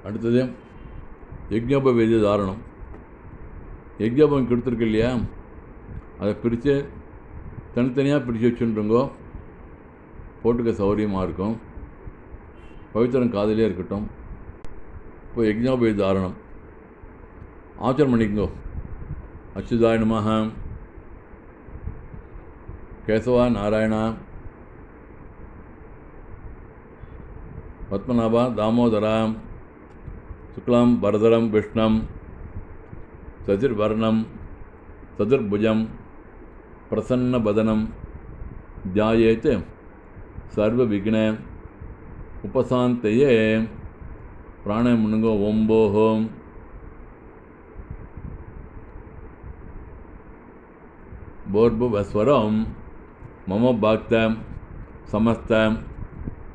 அடுத்தது யஜ்ஞோபவேதி தாரணம். யஜ்ஞோபம் கொடுத்துருக்கு இல்லையா, அதை பிரித்து தனித்தனியாக பிரித்து வச்சுருங்கோ, போட்டுக்க சௌகரியமாக இருக்கும். பவித்திரம் காதிலே இருக்கட்டும். இப்போ யஜ்ஞோபவேதி தாரணம் ஆச்சரணம் பண்ணிக்கோ. அச்சுதாய நமஹ, கேசவா நாராயணா, பத்மநாபா தாமோதரா, சுக்லாம் பரதரம் விஷ்ணம், சதுர்வர்ணம் சதுர்புஜம், பிரசன்னபதனம், தியாயேத் சர்வவிக்ன உபசாந்தயே. பிராணாயம் பண்ணுங்கோ. ஓம்போஹோம் போர்புவஸ்வரம் மம பக்த சமஸ்த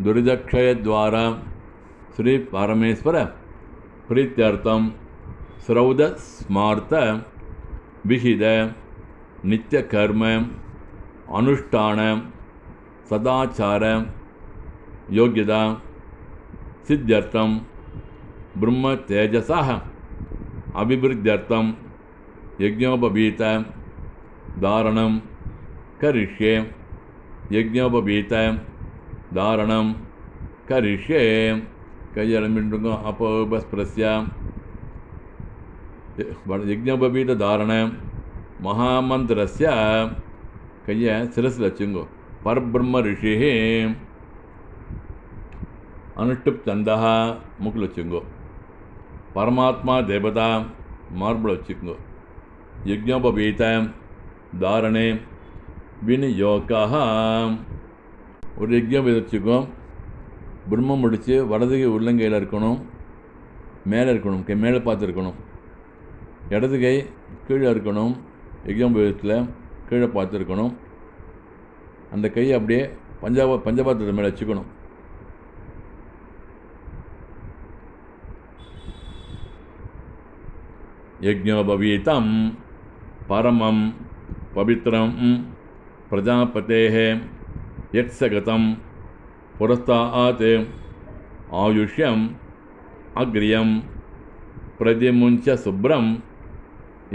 துரிதக்ஷயத்வாரா ஸ்ரீ பரமேஸ்வர பிரீத்தியர்த்தம் ஸ்ரௌத ஸ்மார்த்த விஹித நித்திய கர்ம அனுஷ்டான சதாச்சார யோகியதா சித்தியர்த்தம் பிரம்ம தேஜசः அபிவிருத்தியர்த்தம் யஜ்ஞோபவீத தாரணம் கரிஷ்யே. யஜ்ஞோபவீத தாரணம் கரிஷ்யே. கையெழும்பின்றுங்க. அப்போபஸ்பிரஸ்ய யஜ்ஞோபவீத தாரண மகாமந்திரஸ்ய. கையை சிரசில் வச்சுங்கோ. பரபிரம்ம ரிஷி அனுஷ்டுப் சந்தா மூக்கில் வச்சுங்கோ. பரமாத்மா தேவதா மார்பில் வச்சுக்கோங்க. யஜ்ஞோபவீத தாரணே விநியோகः. ஒரு யஜ்ஞம் வச்சுக்கோ. பிரம்மம் முடித்து வலது கை உள்ளங்கையில் இருக்கணும், மேலே இருக்கணும், கை மேலே பார்த்து இருக்கணும். இடது கை கீழே இருக்கணும், யஜ்ஞோபவீதத்தில் கீழே பார்த்து இருக்கணும். அந்த கையை அப்படியே பஞ்சபாத்திரத்து மேலே வச்சுக்கணும். யஜ்ஞோபவீதம் பரமம் பவித்ரம் பிரஜாபதேஹ யத்ஸகதம் புரஸ்தாத் ஆயுஷ்யம் அக்ரியம் பிரதிமுஞ்ச சுப்ரம்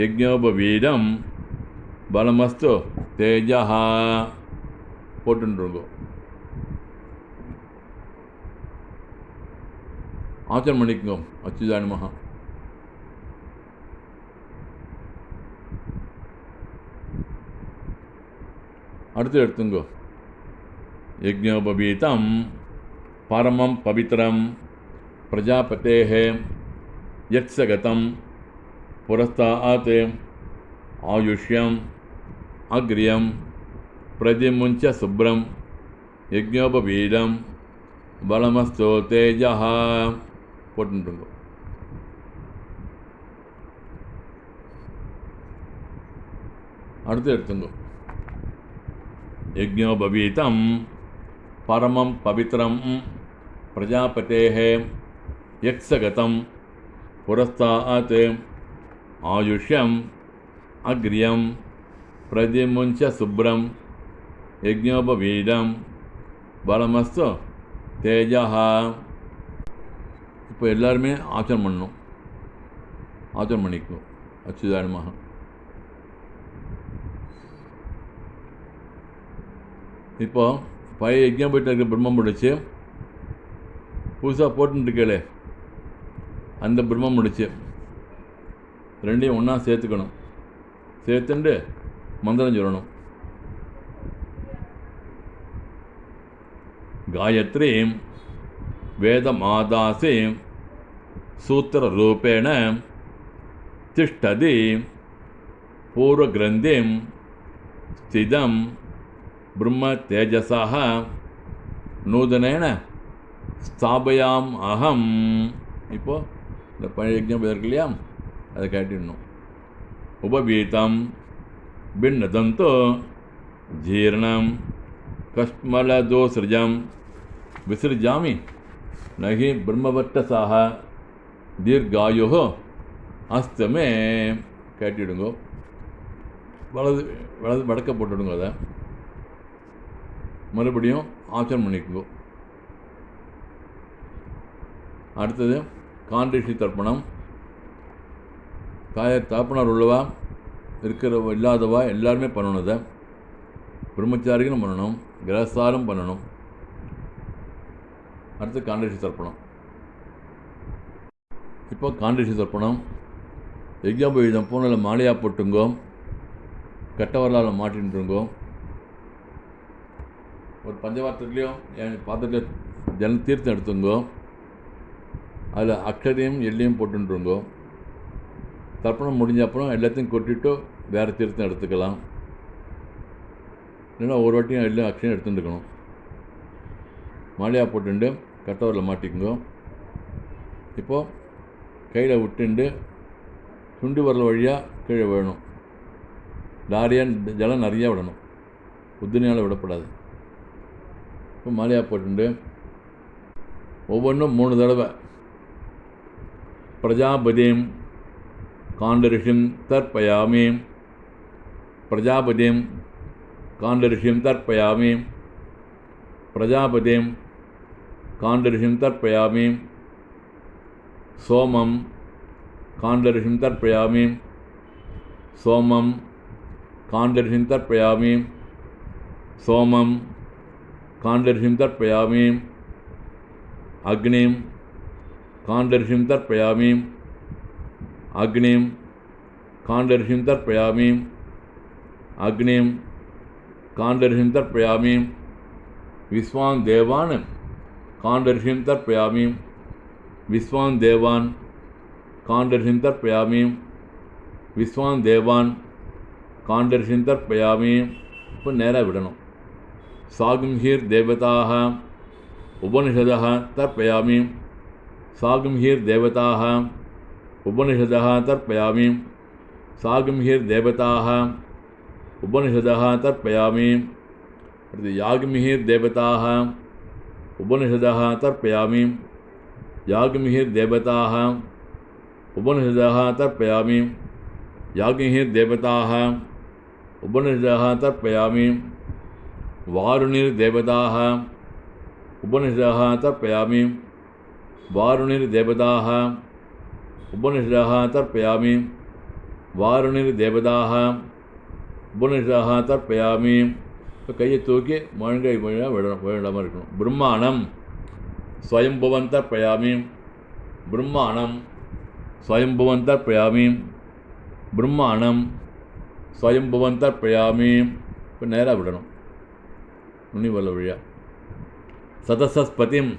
யஜ்ஞோபவீதம் பலமஸ்து தேஜः. போட்டுருங்கோ. ஆச்சரணம் பண்ணிக்கோ. அச்சுதாய நமஹ. அடுத்து எடுத்துங்கோ. யஜ்ஞோபவீதம் பரமம் பவித்ரம் பிரஜாபதேஹ யத்ஸகதம் புரஸ்தாத் ஆயுஷ்யம் அக்ரியம் பிரதிமுஞ்ச சுப்ரம் யஜ்ஞோபவீதம் பலமஸ்து தேஜः. போட்டுருங்கோ. அடுத்து எடுத்துங்கோ. யஜ்ஞோபவீதம் பரமம் பவித்ரம் பிரஜாபதேஹ யத்ஸகதம் புரஸ்தாத் ஆயுஷ்யம் அக்ரியம் பிரதிமுஞ்ச சுப்ரம் யஜ்ஞோபவீதம் பலமஸ்து தேஜः. இப்போ எல்லாருமே ஆச்சரணம் பண்ணணும். ஆச்சரணம் பண்ணிக்கணும். அச்சுதாய நமஹ. இப்போ பழைய யஜ்ஞம் போயிட்டு இருக்க பிரம்மம் முடிச்சு புதுசாக போட்டுருக்கே அந்த பிரம்மம் முடிச்சு ரெண்டையும் ஒன்றா சேர்த்துக்கணும். சேர்த்துண்டு மந்திரம் சொல்லணும். காயத்ரி வேதமாதாசி சூத்திரரூபேண திஷ்டதி பூர்வகிரந்திம் ஸ்திதம் பிரம்ம தேஜசः நூதனேன ஸ்தாபயாம் அகம். இப்போது இந்த பழைய யஜ்ஞம் இருக்கு இல்லையா, அதை கேட்டிடணும். உபவீதம் பின்னதந்தோ ஜீர்ணம் கஷ்மலதோசிருஜம் விசிருஜாமி நகி பிரம்மவட்டசாக தீர்காயோ அஸ்தமே. கேட்டிடுங்கோ. வலது வலது வடக்க போட்டுடுங்க. அதை மறுபடியும் ஆச்சரணம் பண்ணிக்கோங்க. அடுத்தது காண்டரிஷி தர்ப்பணம். தகப்பனார் உள்ளவா இருக்கிறவ இல்லாதவா எல்லாருமே பண்ணணும். இதை பிரம்மச்சாரிகளும் பண்ணணும், கிரகஸ்தாரும் பண்ணணும். அடுத்து காண்டரிஷி தர்ப்பணம். இப்போ காண்டரிஷி தர்ப்பணம் யஜ்ஞோபவீதம் பூனையில் மாலையாக போட்டுங்கோ, கெட்ட வரலாறு மாட்டின்ட்டுருங்கோ. ஒரு பஞ்சபாத்திரத்துலேயும் பாத்திரத்துலேயும் ஜல தீர்த்தம் எடுத்துங்கோ, அதில் அக்ஷதையும் எல்லையும் போட்டுருங்கோ. தர்ப்பணம் முடிஞ்ச அப்புறம் எல்லாத்தையும் கொட்டிட்டு வேறு தீர்த்தம் எடுத்துக்கலாம். இல்லைன்னா ஒரு வாட்டியும் எல்லாம் அக்ஷயம் எடுத்துட்டுருக்கணும். மாலையாக போட்டுண்டு கட்டவரில் மாட்டிக்குங்கோ. இப்போது கையில் விட்டுண்டு சுண்டு வரல வழியாக கீழே விழணும். லாரியாக ஜலம் நிறையா விடணும், உத்தினியால் விடப்படாது. இப்போ மாலையாக போட்டுண்டு ஒவ்வொன்றும் 3 தடவை பிரஜாபதிம் காண்டரிஷிம் தர்ப்பயாமி, பிரஜாபதிம் காண்டரிஷிம் தர்ப்பயாமி, பிரஜாபதிம் காண்டரிஷிம் தர்ப்பயாமி, சோமம் காண்டரிஷிம் தர்ப்பயாமி, சோமம் காண்டரிஷிம் தர்ப்பயாமி, சோமம் காண்டரிஷிம் தர்ப்பயாமி, அக்னிம் காண்டரிஷிம் தர்ப்பயாமி, அக்னிம் காண்டரிஷிம் தர்ப்பயாமி, அக்னிம் காண்டரிஷிம் தர்ப்பயாமி, விஸ்வான் தேவான் காண்டரிஷிம் தர்ப்பயாமி, விஸ்வான் தேவான் காண்டரிஷிம் தர்ப்பயாமி, விஸ்வான் தேவான் காண்டரிஷிம் தர்ப்பயாமி. இப்போ நேராக விடணும். சாகும்ஹீர் தேவதாக உபனிஷதः தர்ப்பயாமி, சாகும்ஹீர் தேவதாக உபனிஷதः தர்ப்பயாமி, சாகும்ஹீர் தேவதாக உபனிஷதः தர்ப்பயாமி. அடுத்து யாகுமிஹீர் தேவதாக உபனிஷதः தர்ப்பயாமி, யாகுமிஹீர் தேவதாக உபனிஷதः தர்ப்பயாமி, யாகுமிஹீர் தேவதாக உபனிஷதः தர்ப்பயாமி, வாருணிர் தேவதாக உபனிஷதः தர்ப்பயாமி, வாருணிர் தேவதாக உபனிஷதः தர்ப்பயாமி, வாருணிர் தேவதாக உபனிஷதः தர்ப்பயாமி. இப்போ கையை தூக்கி முழங்கை விழாமல் இருக்கணும். பிரம்மாணம் ஸ்வயம்புவன் தர்ப்பயாமி, பிரம்மாணம் ஸ்வயம்புவன் தர்ப்பயாமி, பிரம்மாணம் ஸ்வயம்புவன் தர்ப்பயாமி. இப்போ நேராக விடணும், நுனி வல்ல வழியா. சதசஸ்பதிம்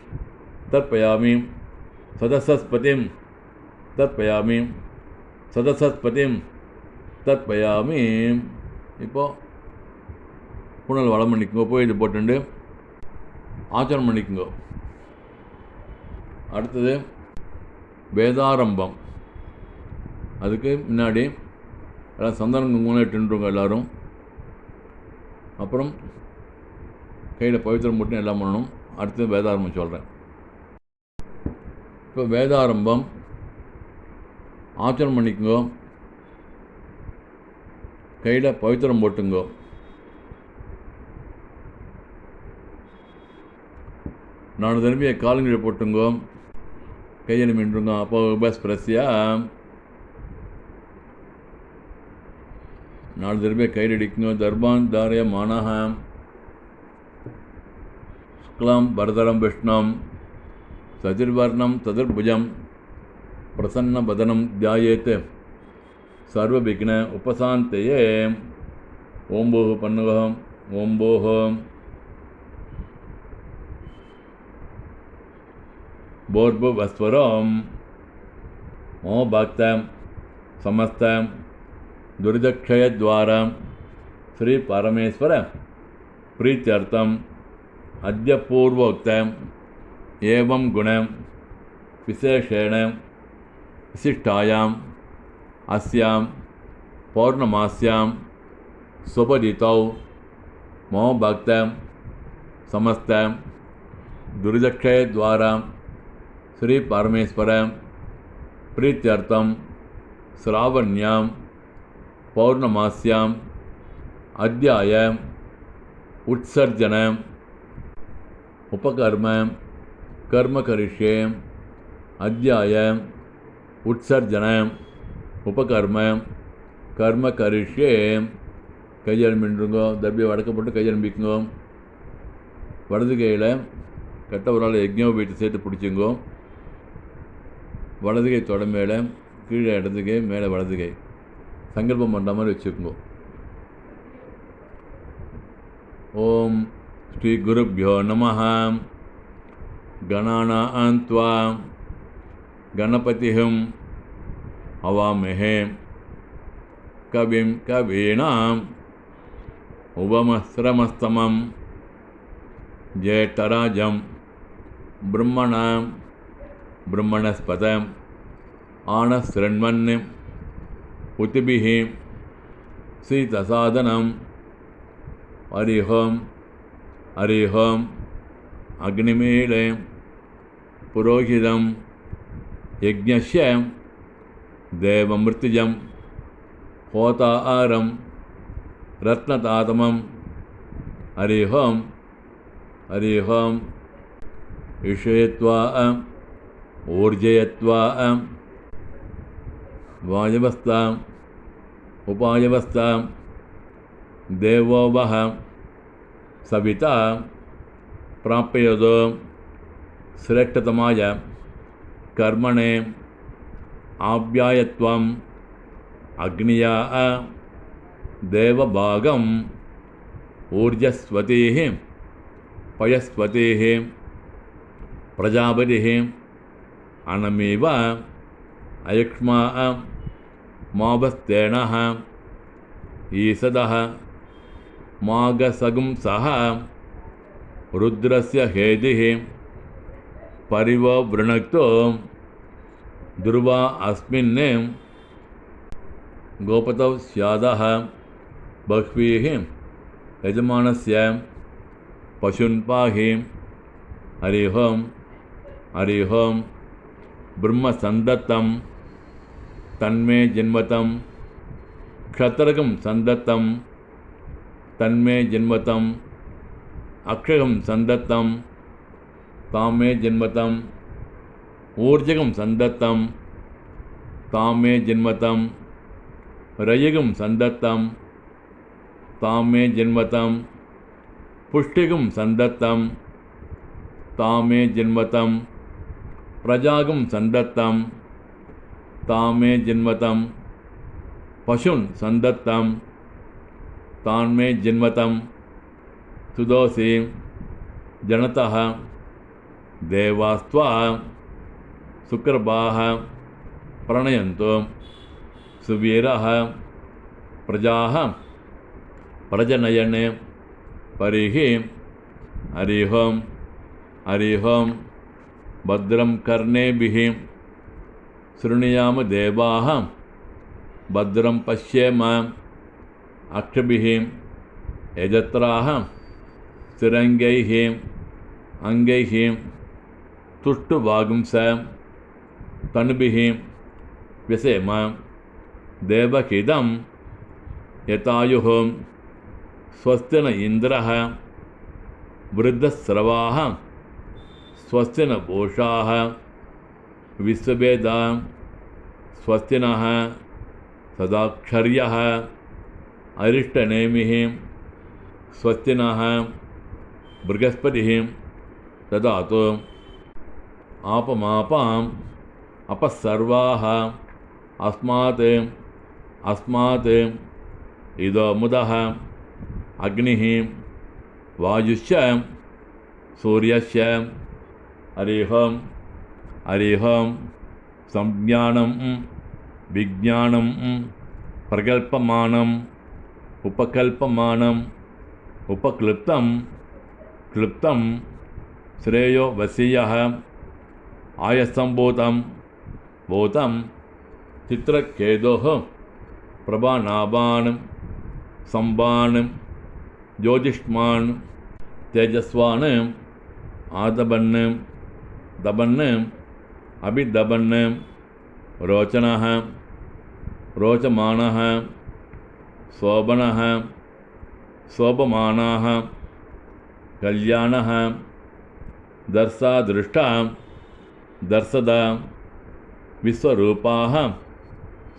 தர்ப்பயாமி, சதசஸ்பதிம் தர்ப்பயாமி, சதசஸ்பதிம் தர்ப்பயாமி. இப்போது புனல் வளம் பண்ணிக்கோங்க, போய் இது போட்டுண்டு ஆச்சரணம் பண்ணிக்கோங்க. அடுத்தது வேதாரம்பம். அதுக்கு முன்னாடி எல்லாம் சந்தனம் குங்குமம் இட்டுருங்க எல்லோரும். அப்புறம் கையில் பவித்திரம் போட்டு எல்லாம் பண்ணணும். அடுத்து வேதாரம்பம் சொல்கிறேன். இப்போ வேதாரம்பம் ஆச்சரணம் பண்ணிக்கோங்க, கையில் பவித்திரம் போட்டுங்கோ. நான் திரும்பிய காலங்களை போட்டுங்கோ, கையில் மின்றுங்க. அப்போ பஸ் பிரஸ்யா 4 திரும்பிய கையில் அடிக்குங்க. தர்பான் தாரிய மானஹ சுக்லாம் பரதரம் விஷ்ணம் சதிர்வர்ணம் சதுர்புஜம் பிரசன்ன பதனம் தியாயேத் சர்வவிக்ன உபசாந்தயே. ஓம்போஹ பண்ணுகம், ஓம்போஹ போர்புவஸ்வரம். மோ பக்தம் சமஸ்தம் दुर्दक्षयद्वारा श्री परमेश्वर प्रीत्यर्थम अद्य पूर्वोक्त एवं गुण विशेषेण विशिष्टायां अस्यां पौर्णमास्यां स्वपदितौ मो भक्त समस्त दुर्दक्षयद्वारा श्री परमेश्वर प्रीत्यर्थम श्रावण्यां पौर्णमास्यां अद्याय उत्सर्जन उपकर्म कर्म करिष्ये அத்தியாய உற்சர்ஜன உபகர்ம கர்ம கரிஷ்யே. கையெழும்பின்றுங்கோ, தர்பியை வடக்க போட்டு கையெழும்பிக்குங்கோ. வலது கையில் கட்ட ஒரு ஆள் யஜ்ஞோபீட்டை சேர்த்து பிடிச்சிங்கோ. வலது கை தொட மேலே, கீழே இடது கை, மேலே வலது கை. சங்கல்பம் பண்ணுற மாதிரி வச்சுக்கோங்க. ஓம் ஸ்ரீ குருப்யோ நமஹ. கணானாம் த்வா கணபதிஹம் அவாமஹே கவிம் கவீனாம் உபமஸ்ரமஸ்தமம் ஜேட்டராஜம் பிரம்மணாம் பிரம்மணஸ்பதம் ஆனஸ்ரண்வன் உதிபிஹி சீதசாதனம். ஹரிஹோம் ஹரிஹோம் அக்னிமீளே புரோஹிதம் யஜ்ஞஸ்ய தேவமிருத்யுஜம் ஹோதாரம் ரத்னதாதமம். ஹரிஹோம் ஹரிஹோம் விஷயத்வா ஊர்ஜயத்வா வாயவஸ்தா உபாயவஸ்தா தேவோ வஹ சவிதா பிராப்யதோ சிரேஷ்டதமாய கர்மணே ஆப்யாயத்வம் அக்னியா தேவபாகம் ஊர்ஜஸ்வதீஹ பயஸ்வதீஹ பிரஜாபதிஹ அனமேவ அயக்ஷ்மா மாபஸ்தேனஹ ஈசதஹ மாகசகும்சஹ ருத்ரஸ்ய ஹேதிஹ பரிவோ விருணக்தோ துர்வா அஸ்மின் கோபதௌ ஸ்யாதஹ பஹ்வீஹ யஜமானஸ்ய பசுன் பாஹி. ஹரிஹோம் ஹரிஹோம் பிரம்மசந்தத்தம் தன்மே ஜென்மதம் க்ஷத்ரகம் சந்தத்தம் தன்மே ஜென்மதம் அக்ஷகம் சந்தத்தம் தாமே ஜென்மதம் ஊர்ஜகம் சந்தத்தம் தாமே ஜென்மதம் ரயகம் சந்தத்தம் தாமே ஜென்மதம் புஷ்டிகம் சந்தத்தம் தாமே ஜென்மதம் பிரஜாகம் சந்தத்தம் தாமே ஜென்மதம் பசுன் சந்தத்தம் தான்மே ஜென்மதம் துதோசி ஜனதः தேவாஸ்த்வா சுக்ரபாः பிரணயந்தோ சுவீரः பிரஜாः பிரஜனயன் பரிஹி. ஹரிஹோம் ஹரிஹோம் பத்ரம் கர்ணேபிः ஸ்ருணுயாம தேவாः பத்ரம் பஷ்யேம அக்ஷபிः யஜத்ராः ஸ்திரங்கைः அங்கைः துஷ்டுவாகும்ச தனுபிः விசேம தேவகிதம் யதாயுः ஸ்வஸ்தின இந்திரः விருத்தஸ்ரவாः ஸ்வஸ்தின பூஷாः விஸ்வவேதா ஸ்வஸ்தினः சதாக்ஷர்யः அரிஷ்டநேமிः ஸ்வஸ்தினः ப்ருகஸ்பதிः ததாது. ஆபமாபாம் அபசர்வாः அஸ்மாத் அஸ்மாத் இதோ முதः அக்னிः வாயுஷ்ய சூரியஸ்ய. ஹரிஹோம் ஹரிஹோம் சம்ஞானம் விஜானம் பிரகல்பமானம் உபகல்பமானம் உபக்லுப்தம் क्लुप्तं श्रेयो वसीयः आयसंभूतं भूतं चित्रकेतोः प्रभानाभान् संभान् ज्योतिष्मान् तेजस्वान् आदबन् दबन् अभिदबन् रोचनः रोचमानः शोभनः शोभमानाः कल्याणः दर्शादृष्टा दर्शद विश्वरूपाः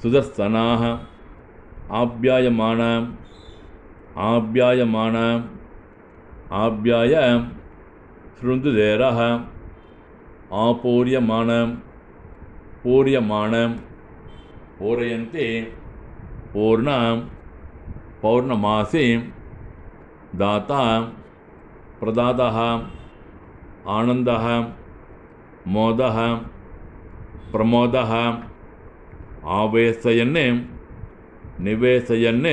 सुदर्शनाः आप्याय शृणुदेरः पूरयन्ति पौर्णमासी दाता प्रदातः आनन्दः मोदः प्रमोदः आवेशयन् निवेशयन्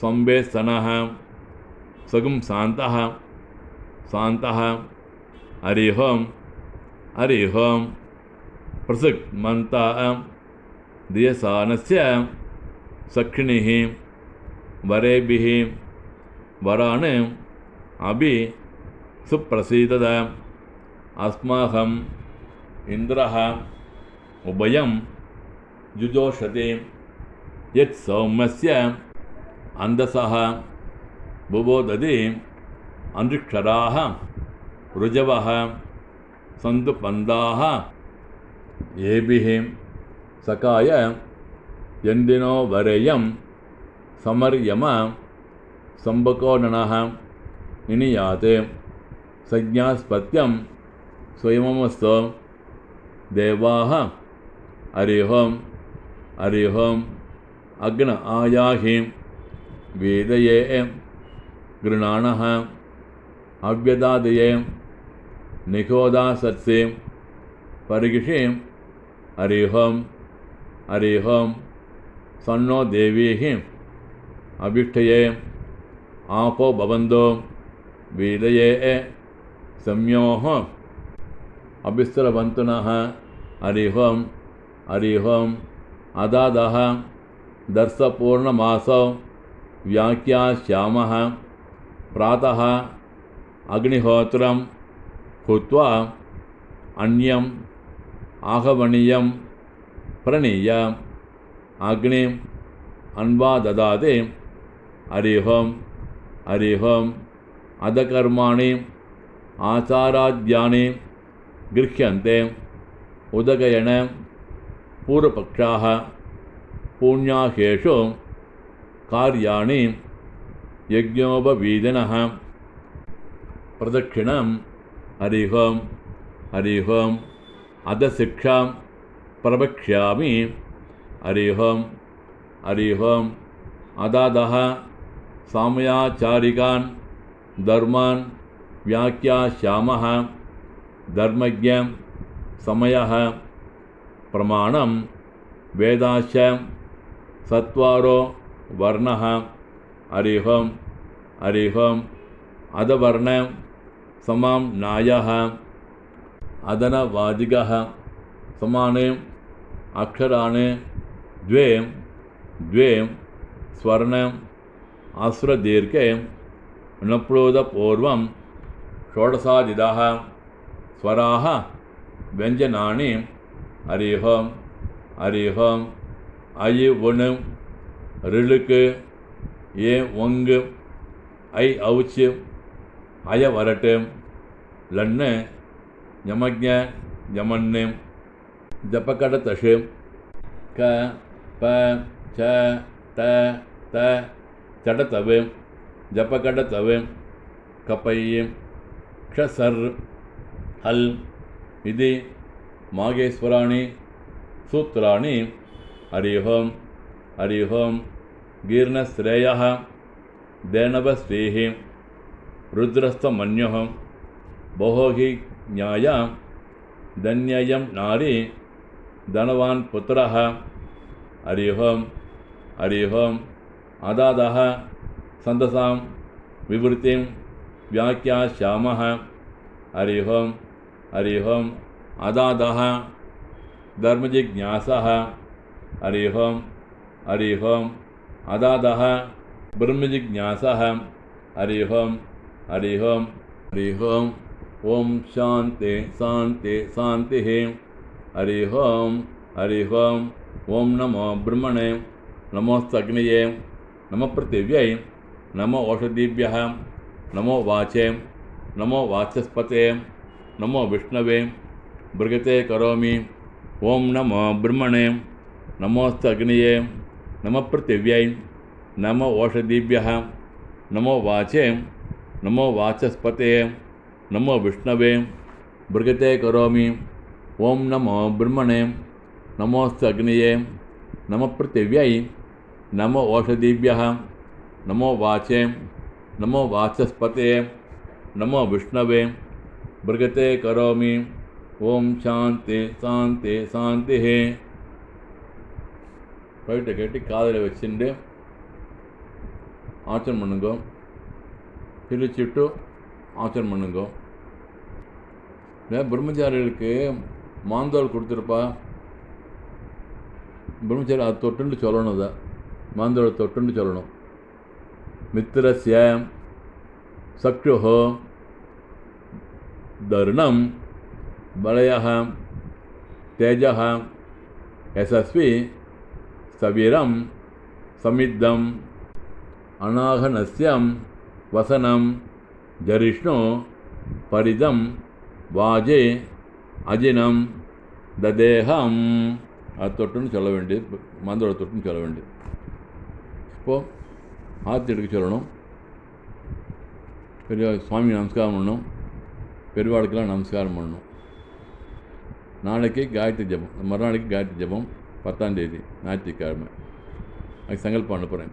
संवेशनः सगुं शान्तः हरिः ओं प्रसृक् मन्ता दियसानस्य सखिणिः वरेभिः वरान् अभि सुप्रसीदद अस्माकम् इन्द्रः उभयं जुजोषति यत् सौम्यस्य अंदसः बुबोदति अंधक्षराः ऋजवः सन्तु पन्दाः येभिः सकाय यन्दिनो वरेयं समर्यम सम्बकोननः निनियाते संज्ञास्पत्यं स्वयममस्तु देवाः हरिः ओं अग्न आयाहि वेदये गृणाणः अव्यदादये निखोदासत्से परिगिषे हरिः ओं सन्नो देवीः अभिष्टये आपो भवन्तो वेदये सम्योः अभिस्रवन्तुनः हरिः ओं अदादः दर्शपूर्णमासौ व्याख्यास्यामः प्रातः अग्निहोत्रं हुत्वा अन्यम् आहवनीयं प्रणीय अग्निम् अन्वा ददाति हरिः ओं अधकर्माणि आचाराद्यानि गृह्यन्ते उदगयन पूर्वपक्षाः पुण्याहेषु कार्याणि यज्ञोपवीदिनः प्रदक्षिणं हरिः ओं अधशिक्षां प्रवक्ष्यामि हरिः ओं अदादः सामयाचारिकान् धर्मान् व्याख्यास्यामः धर्मज्ञ समयः प्रमाणं वेदाश्च सत्वारो वर्णः हरिः ओं अधवर्ण समां न्यायः अदनवादिगः समाने अक्षराणि द्वे स्वर्ण आश्रदीर्घे नप्रोदपूर्वं षोडशादिदः स्वराः व्यञ्जनानि हरिः ओं ऐ उन् ऋलुक् ये वङ् ऐ औच् अय वरट् लन् यमज्ञ यमन् जपकडतश् क प च त त चडतव जपकडतव कपै क्षसर् हल् इति मागेश्वराणि सूत्राणि हरिः ओं गीर्णश्रेयः देनवश्रीः रुद्रस्तमन्युः बहोहि ज्ञाय धन्ययं नारी धनवान् पुत्रः हरिः ओं अदादः छन्दसां विवृतिं व्याख्यास्यामः हरिः ओं अदादः धर्मजिज्ञासः हरिः ओं अदादः ब्रह्मजिज्ञासः हरिः ओं ओम शांति शांति शांति हरिः ओं ओम नमो ब्रह्मणे नमोस्तग्नये नमो पृथिव्यै नमो औषधीभ्यः नमो वाचे नमो वाचस्पते नमो विष्णवे பிருகதே கரோமி. ஓம் நமோ பிரம்மணே. நமோஸ்து அக்னியே. நம பிருத்திவ்யை. நம ஓஷதீபியः. நமோ வாச்சே. நமோ வாச்சஸ்பதே. நமோ விஷ்ணவே. பிருகதே கரோமி. ஓம் நமோ பிரம்மணே. நமோஸ்து அக்னியே. நம பிருத்திவ்யை. நம ஓஷதீபியः. நமோ வாச்சே. நமோ வாச்சஸ்பதே. நமோ விஷ்ணவே. பிருகதே கரோமி. ஓம் சாந்தி சாந்தி சாந்தி. போயிட்டு கேட்டு காதில் வச்சுட்டு ஆச்சரம் பண்ணுங்க. பிரிச்சுட்டு ஆச்சரம் பண்ணுங்க. பிரம்மச்சாரிகளுக்கு மாந்தோல் கொடுத்துருப்பா. பிரம்மச்சாரி அது தொட்டுன்னு சொல்லணும். அதை மாந்தோலை தொட்டுன்னு சொல்லணும். மித்திரஸ்ய சக்ஷுः தருணம் பலயः தேஜः யசஸ்வி சவீரம் சமித்தம் அநாகனஸ்யம் வசனம் ஜரிஷ்ணு பரிதம் வாஜே அஜினம் ததேகம். அது தொட்டுன்னு சொல்ல வேண்டியது. மாந்தோட தொட்டுன்னு சொல்ல வேண்டியது. இப்போது ஆற்றி எடுக்க சொல்லணும். பெரிய சுவாமி நமஸ்காரம் பண்ணணும். பெரியவாளுக்கெல்லாம் நமஸ்காரம் பண்ணணும். நாளைக்கு காயத்ரி ஜபம். மறுநாளைக்கு காயத்ரி ஜபம் 10ஆம் தேதி ஞாயிற்றுக்கிழமை. அதுக்கு சங்கல்பம் அனுப்புகிறேன்.